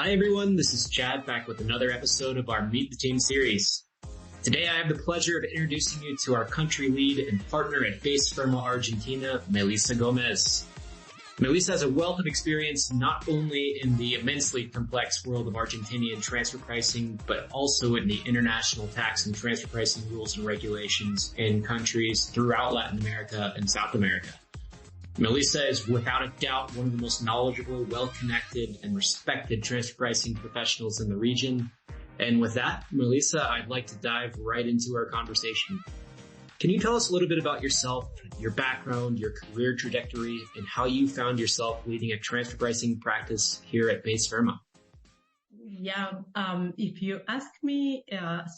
Hi everyone, this is Chad back with another episode of our Meet the Team series. Today I have the pleasure of introducing you to our country lead and partner at BaseFirma Argentina, Melisa Gomez. Melisa has a wealth of experience not only in the immensely complex world of Argentinian transfer pricing, but also in the international tax and transfer pricing rules and regulations in countries throughout Latin America and South America. Melisa is without a doubt one of the most knowledgeable, well-connected, and respected transfer pricing professionals in the region. And with that, Melisa, I'd like to dive right into our conversation. Can you tell us a little bit about yourself, your background, your career trajectory, and how you found yourself leading a transfer pricing practice here at BaseFirma? Yeah, if you ask me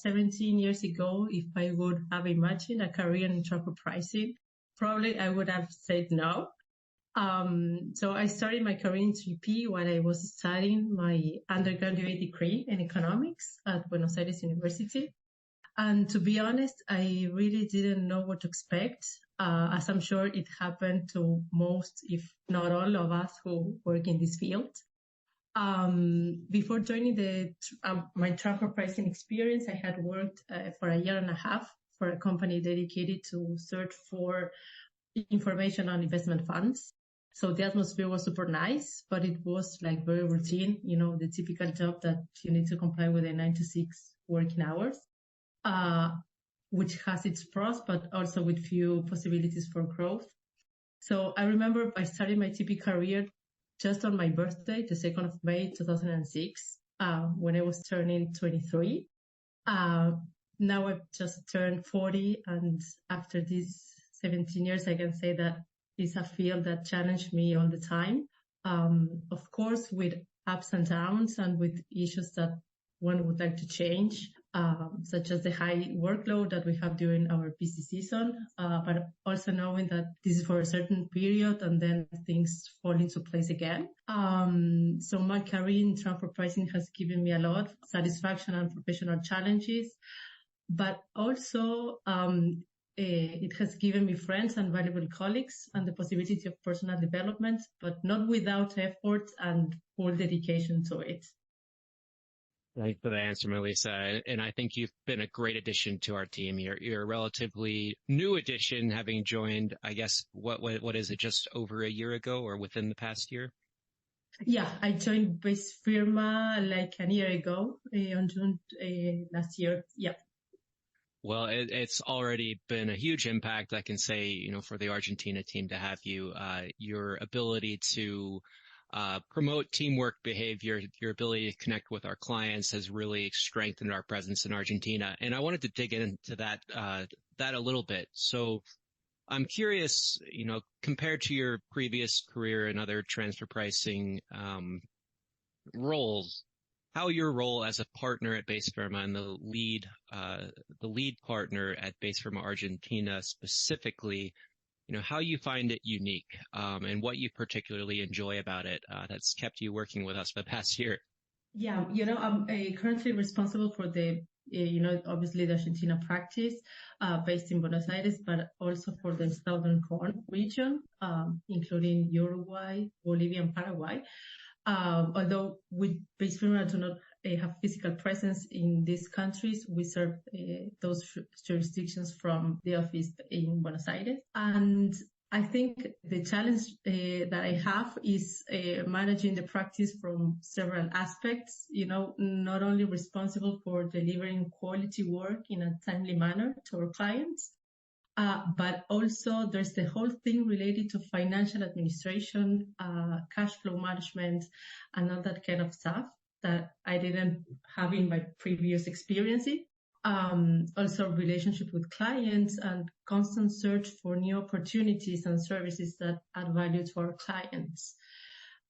17 years ago if I would have imagined a career in transfer pricing, probably I would have said no. So I started my career in 3P while I was studying my undergraduate degree in economics at Buenos Aires University. And to be honest, I really didn't know what to expect, as I'm sure it happened to most, if not all of us who work in this field. Before joining my transfer pricing experience, I had worked for a year and a half for a company dedicated to search for information on investment funds. So the atmosphere was super nice, but it was like very routine, the typical job that you need to comply with the 9 to 6 working hours, which has its pros, but also with few possibilities for growth. So I remember I started my TP career just on my birthday, the 2nd of May, 2006, when I was turning 23. Now I've just turned 40, and after these 17 years, I can say that it's a field that challenged me all the time. Of course, with ups and downs and with issues that one would like to change, such as the high workload that we have during our busy season, but also knowing that this is for a certain period and then things fall into place again. So my career in transfer pricing has given me a lot of satisfaction and professional challenges. But also, it has given me friends and valuable colleagues and the possibility of personal development, but not without effort and full dedication to it. Thanks for the answer, Melisa. And I think you've been a great addition to our team. You're a relatively new addition, having joined, I guess, what is it, just over a year ago or within the past year? Yeah, I joined BaseFirma like a year ago, on June last year. Yeah. Well, it's already been a huge impact, I can say, for the Argentina team to have you. Your ability to promote teamwork behavior, your ability to connect with our clients has really strengthened our presence in Argentina. And I wanted to dig into that a little bit. So I'm curious, compared to your previous career and other transfer pricing roles, how your role as a partner at BaseFirma and the lead partner at BaseFirma Argentina specifically, how you find it unique, and what you particularly enjoy about it, that's kept you working with us for the past year. Yeah, I'm currently responsible for the, obviously the Argentina practice, based in Buenos Aires, but also for the Southern Cone region, including Uruguay, Bolivia, and Paraguay. Although with BaseFirma do not have physical presence in these countries, we serve those jurisdictions from the office in Buenos Aires. And I think the challenge that I have is managing the practice from several aspects, not only responsible for delivering quality work in a timely manner to our clients, but also there's the whole thing related to financial administration, cash flow management, and all that kind of stuff that I didn't have in my previous experiences. Also relationship with clients and constant search for new opportunities and services that add value to our clients.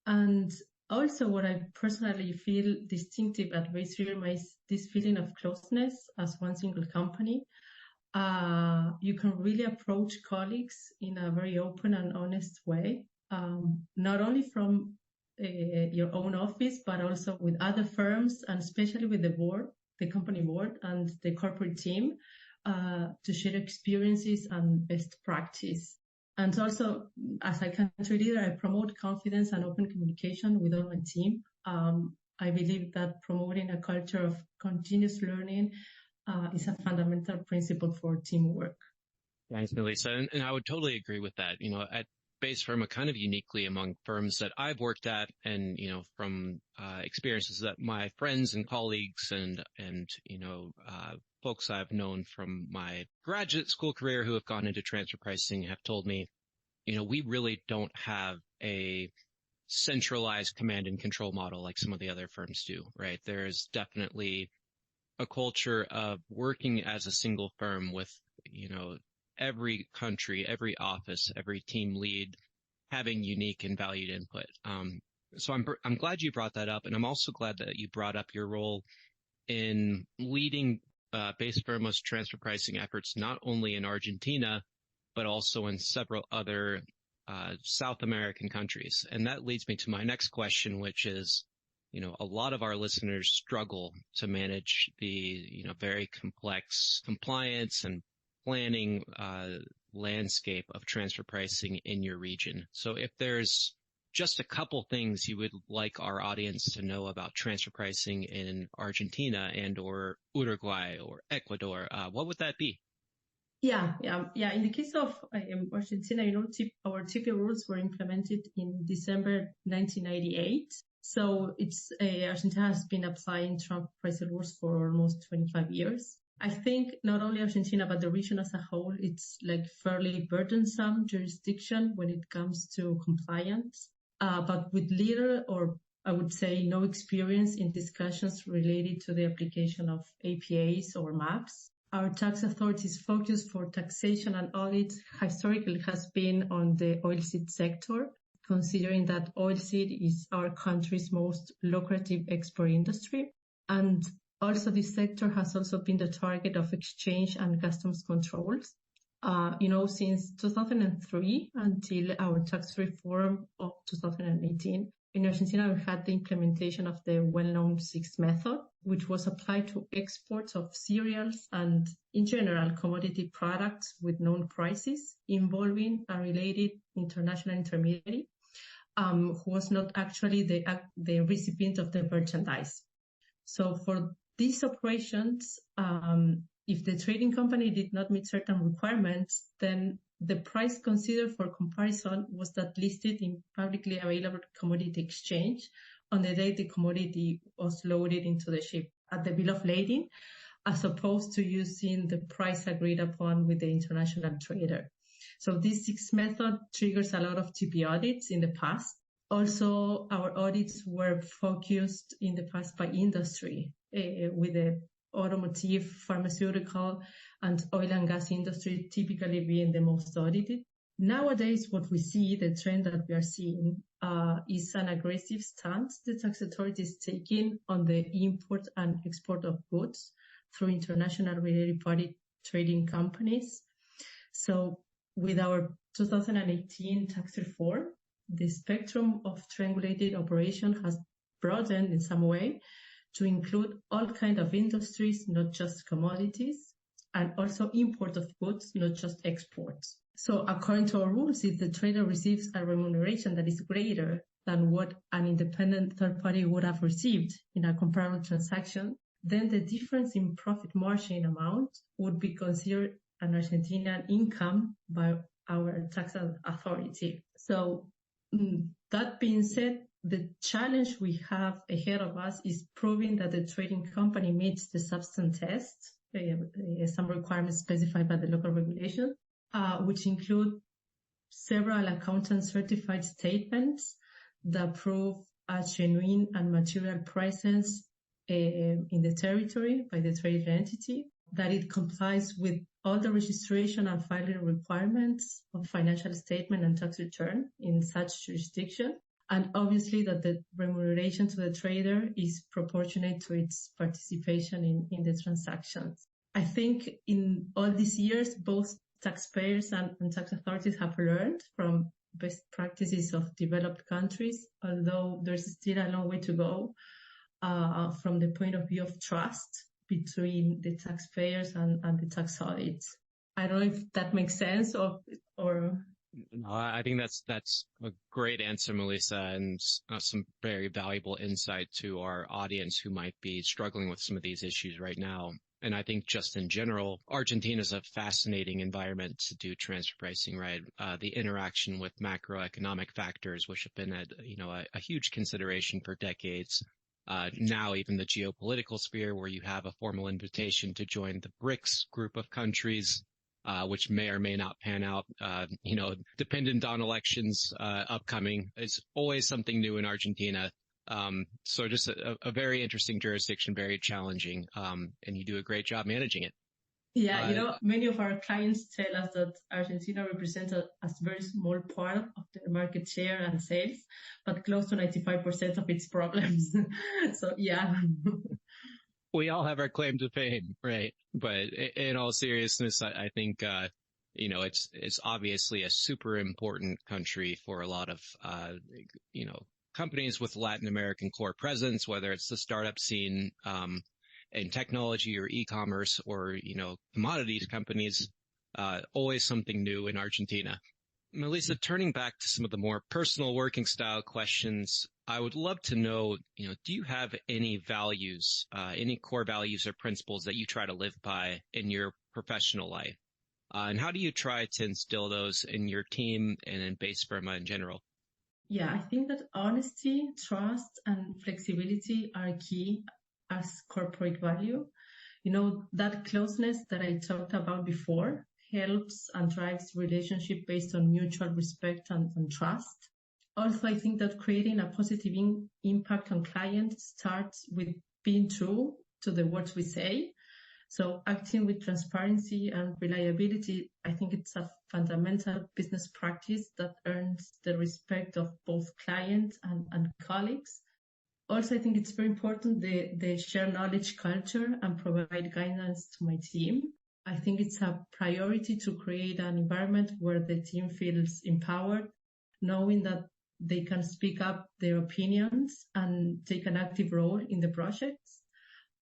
And also what I personally feel distinctive at BaseFirma is this feeling of closeness as one single company. You can really approach colleagues in a very open and honest way, not only from your own office, but also with other firms and especially with the board, the company board and the corporate team, to share experiences and best practice. And also, as a country leader, I promote confidence and open communication with all my team. I believe that promoting a culture of continuous learning is a fundamental principle for teamwork. Thanks, Melisa. And I would totally agree with that. At BaseFirma, kind of uniquely among firms that I've worked at, and from experiences that my friends and colleagues and folks I've known from my graduate school career who have gone into transfer pricing have told me, we really don't have a centralized command and control model like some of the other firms do, right? There's definitely a culture of working as a single firm with, every country, every office, every team lead having unique and valued input. So I'm glad you brought that up. And I'm also glad that you brought up your role in leading BaseFirma's transfer pricing efforts, not only in Argentina, but also in several other South American countries. And that leads me to my next question, which is, a lot of our listeners struggle to manage the, very complex compliance and planning landscape of transfer pricing in your region. So if there's just a couple things you would like our audience to know about transfer pricing in Argentina and or Uruguay or Ecuador, what would that be? Yeah. In the case of Argentina, our TP rules were implemented in December 1998. So Argentina has been applying transfer pricing rules for almost 25 years. I think not only Argentina, but the region as a whole, it's like fairly burdensome jurisdiction when it comes to compliance, but with little, or I would say no experience in discussions related to the application of APAs or MAPs. Our tax authorities' focus for taxation and audit historically has been on the oilseed sector, considering that oilseed is our country's most lucrative export industry. And also this sector has also been the target of exchange and customs controls. Since 2003 until our tax reform of 2018, in Argentina, we had the implementation of the well-known six method, which was applied to exports of cereals and, in general, commodity products with known prices involving a related international intermediary who was not actually the recipient of the merchandise. So for these operations, if the trading company did not meet certain requirements, then the price considered for comparison was that listed in publicly available commodity exchange on the day the commodity was loaded into the ship at the bill of lading, as opposed to using the price agreed upon with the international trader. So this sixth method triggers a lot of TP audits in the past. Also, our audits were focused in the past by industry, with the automotive, pharmaceutical, and oil and gas industry typically being the most audited. Nowadays, what we see, the trend that we are seeing, is an aggressive stance the tax authority is taking on the import and export of goods through international related party trading companies. So with our 2018 tax reform, the spectrum of triangulated operation has broadened in some way to include all kinds of industries, not just commodities, and also import of goods, not just exports. So according to our rules, if the trader receives a remuneration that is greater than what an independent third party would have received in a comparable transaction, then the difference in profit margin amount would be considered an Argentinian income by our tax authority. So that being said, the challenge we have ahead of us is proving that the trading company meets the substance test, some requirements specified by the local regulation, which include several accountant certified statements that prove a genuine and material presence in the territory by the trading entity, that it complies with all the registration and filing requirements of financial statement and tax return in such jurisdiction, and obviously that the remuneration to the trader is proportionate to its participation in the transactions. I think in all these years, both taxpayers and tax authorities have learned from best practices of developed countries, although there's still a long way to go from the point of view of trust between the taxpayers and the tax audits. I don't know if that makes sense or No, I think that's a great answer, Melisa, and some very valuable insight to our audience who might be struggling with some of these issues right now. And I think just in general, Argentina is a fascinating environment to do transfer pricing, right? The interaction with macroeconomic factors, which have been a huge consideration for decades. Now even the geopolitical sphere, where you have a formal invitation to join the BRICS group of countries, which may or may not pan out, dependent on elections upcoming. It's always something new in Argentina. So just a very interesting jurisdiction, very challenging, and you do a great job managing it. Yeah, many of our clients tell us that Argentina represents a very small part of their market share and sales, but close to 95% of its problems. So, yeah. We all have our claim to fame, right? But in all seriousness, I think, it's obviously a super important country for a lot of, companies with Latin American core presence, whether it's the startup scene, in technology or e-commerce or, commodities companies, always something new in Argentina. Melisa, turning back to some of the more personal working style questions, I would love to know, do you have any values, any core values or principles that you try to live by in your professional life? And how do you try to instill those in your team and in BaseFirma in general? Yeah, I think that honesty, trust, and flexibility are key as corporate value. That closeness that I talked about before helps and drives relationship based on mutual respect and trust. Also, I think that creating a positive impact on clients starts with being true to the words we say. So acting with transparency and reliability, I think it's a fundamental business practice that earns the respect of both clients and colleagues. Also, I think it's very important they share knowledge culture and provide guidance to my team. I think it's a priority to create an environment where the team feels empowered, knowing that they can speak up their opinions and take an active role in the projects.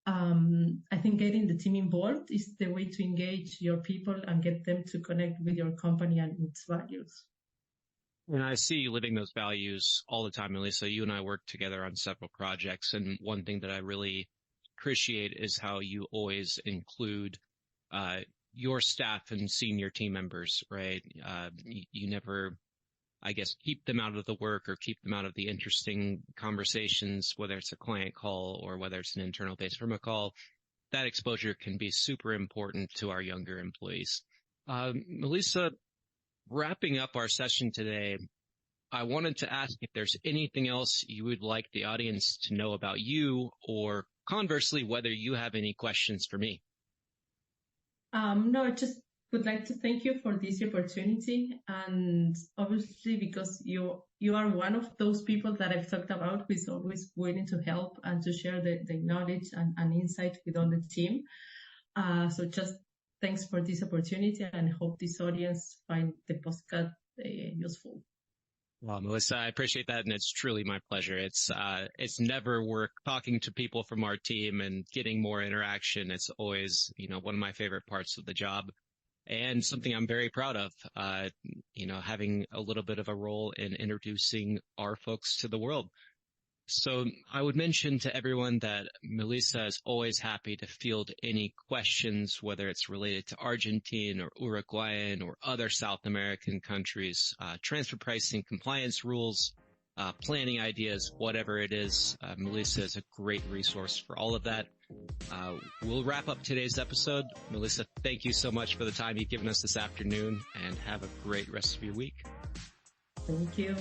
I think getting the team involved is the way to engage your people and get them to connect with your company and its values. And I see you living those values all the time, Melisa. You and I work together on several projects, and one thing that I really appreciate is how you always include your staff and senior team members, right? You never, I guess, keep them out of the work or keep them out of the interesting conversations, whether it's a client call or whether it's an internal BaseFirma call. That exposure can be super important to our younger employees. Melisa, wrapping up our session today, I wanted to ask if there's anything else you would like the audience to know about you, or conversely, whether you have any questions for me. No, I just would like to thank you for this opportunity, and obviously because you are one of those people that I've talked about who is always willing to help and to share the knowledge and insight with all the team. So just thanks for this opportunity, and I hope this audience find the podcast useful. Well, Melisa, I appreciate that, and it's truly my pleasure. It's never work talking to people from our team and getting more interaction. It's always, one of my favorite parts of the job, and something I'm very proud of, having a little bit of a role in introducing our folks to the world. So I would mention to everyone that Melisa is always happy to field any questions, whether it's related to Argentine or Uruguayan or other South American countries, transfer pricing, compliance rules, planning ideas, whatever it is. Melisa is a great resource for all of that. We'll wrap up today's episode. Melisa, thank you so much for the time you've given us this afternoon, and have a great rest of your week. Thank you.